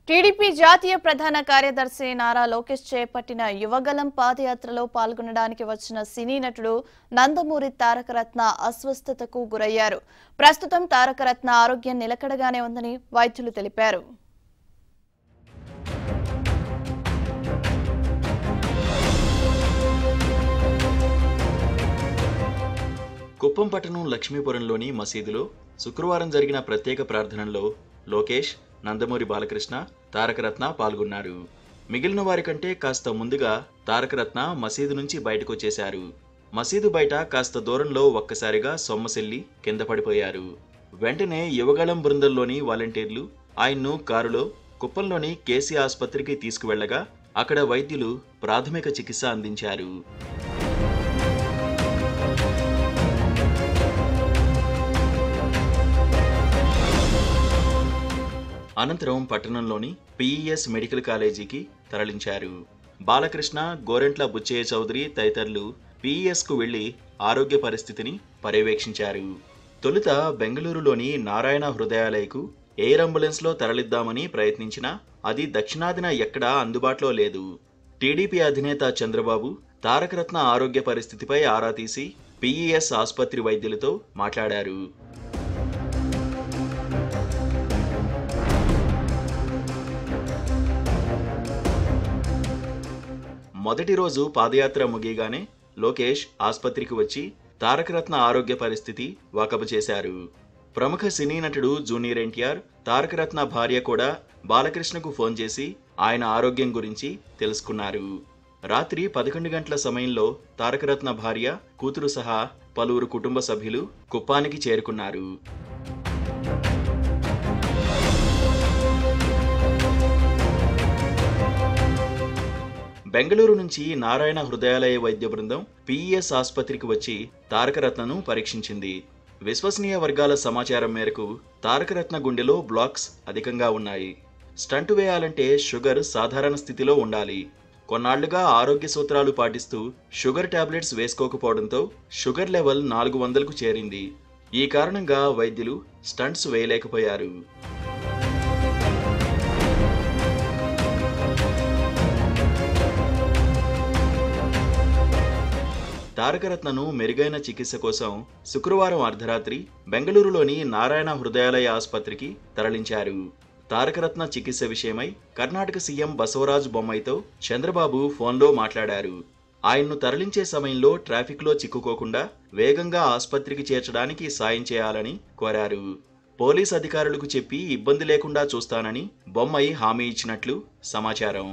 TDP జాతీయ ప్రధాన కార్యదర్శి నారా లోకేష్ చేపట్టిన యువగలం పాదయాత్రలో పాల్గొనడానికి వచ్చిన సినీ నటుడు నందమూరి తారకరత్న అస్వస్థతకు గురయ్యారు. ప్రస్తుతం తారకరత్న ఆరోగ్యం నిలకడగానే ఉందని వైద్యులు తెలిపారు. కుప్పం పట్టణం లక్ష్మీపురంలోని మసీదులో శుక్రవారం జరిగిన ప్రత్యేక ప్రార్థనల్లో లోకేష్, నందమూరి బాలకృష్ణ, తారకరత్న పాల్గొన్నారు. మిగిలిన వారి కంటే కాస్త ముందుగా తారకరత్న మసీదు నుంచి బయటకొచ్చేశారు. మసీదు బయట కాస్త దూరంలో ఒక్కసారిగా సొమ్మసిల్లి కింద పడిపోయారు. వెంటనే యువగళం బృందంలోని వాలంటీర్లు ఆయన్ను కారులో కుప్పంలోని కేసీ ఆసుపత్రికి తీసుకువెళ్లగా అక్కడ వైద్యులు ప్రాథమిక చికిత్స అందించారు. అనంతరం పట్టణంలోని పిఈఎస్ మెడికల్ కాలేజీకి తరలించారు. బాలకృష్ణ, గోరెంట్ల బుచ్చయ్య చౌదరి తదితరులు పిఈఎస్కు వెళ్లి ఆరోగ్య పరిస్థితిని పర్యవేక్షించారు. తొలుత బెంగళూరులోని నారాయణ హృదయాలయకు ఎయిర్ అంబులెన్స్లో తరలిద్దామని ప్రయత్నించినా అది దక్షిణాదిన ఎక్కడా అందుబాటులో లేదు. టీడీపీ అధినేత చంద్రబాబు తారకరత్న ఆరోగ్య పరిస్థితిపై ఆరా తీసి పిఈఎస్ ఆసుపత్రి వైద్యులతో మాట్లాడారు. మొదటి రోజు పాదయాత్ర ముగియగానే లోకేష్ ఆసుపత్రికి వచ్చి తారకరత్న ఆరోగ్య పరిస్థితి వాకబు చేశారు. ప్రముఖ సినీ నటుడు జూనియర్ ఎన్టీఆర్, తారకరత్న భార్య కూడా బాలకృష్ణకు ఫోన్ చేసి ఆయన ఆరోగ్యం గురించి తెలుసుకున్నారు. రాత్రి 11 గంటల సమయంలో తారకరత్న భార్య, కూతురు సహా పలువురు కుటుంబ సభ్యులు కుప్పానికి చేరుకున్నారు. బెంగళూరు నుంచి నారాయణ హృదయాలయ వైద్య బృందం పిఈఎస్ ఆసుపత్రికి వచ్చి తారకరత్నను పరీక్షించింది. విశ్వసనీయ వర్గాల సమాచారం మేరకు తారకరత్న గుండెలో బ్లాక్స్ అధికంగా ఉన్నాయి. స్టంట్ వేయాలంటే షుగర్ సాధారణ స్థితిలో ఉండాలి. కొన్నాళ్లుగా ఆరోగ్య సూత్రాలు పాటిస్తూ షుగర్ టాబ్లెట్స్ వేసుకోకపోవడంతో షుగర్ లెవెల్ 400కు చేరింది. ఈ కారణంగా వైద్యులు స్టంట్స్ వేయలేకపోయారు. తారకరత్నను మెరుగైన చికిత్స కోసం శుక్రవారం అర్ధరాత్రి బెంగళూరులోని నారాయణ హృదయాలయ ఆసుపత్రికి తరలించారు. తారకరత్న చికిత్స విషయమై కర్ణాటక సీఎం బసవరాజు బొమ్మాయితో చంద్రబాబు ఫోన్లో మాట్లాడారు. ఆయన్ను తరలించే సమయంలో ట్రాఫిక్లో చిక్కుకోకుండా వేగంగా ఆసుపత్రికి చేర్చడానికి సాయం చేయాలని కోరారు. పోలీస్ అధికారులకు చెప్పి ఇబ్బంది లేకుండా చూస్తానని బొమ్మాయి హామీ ఇచ్చినట్లు సమాచారం.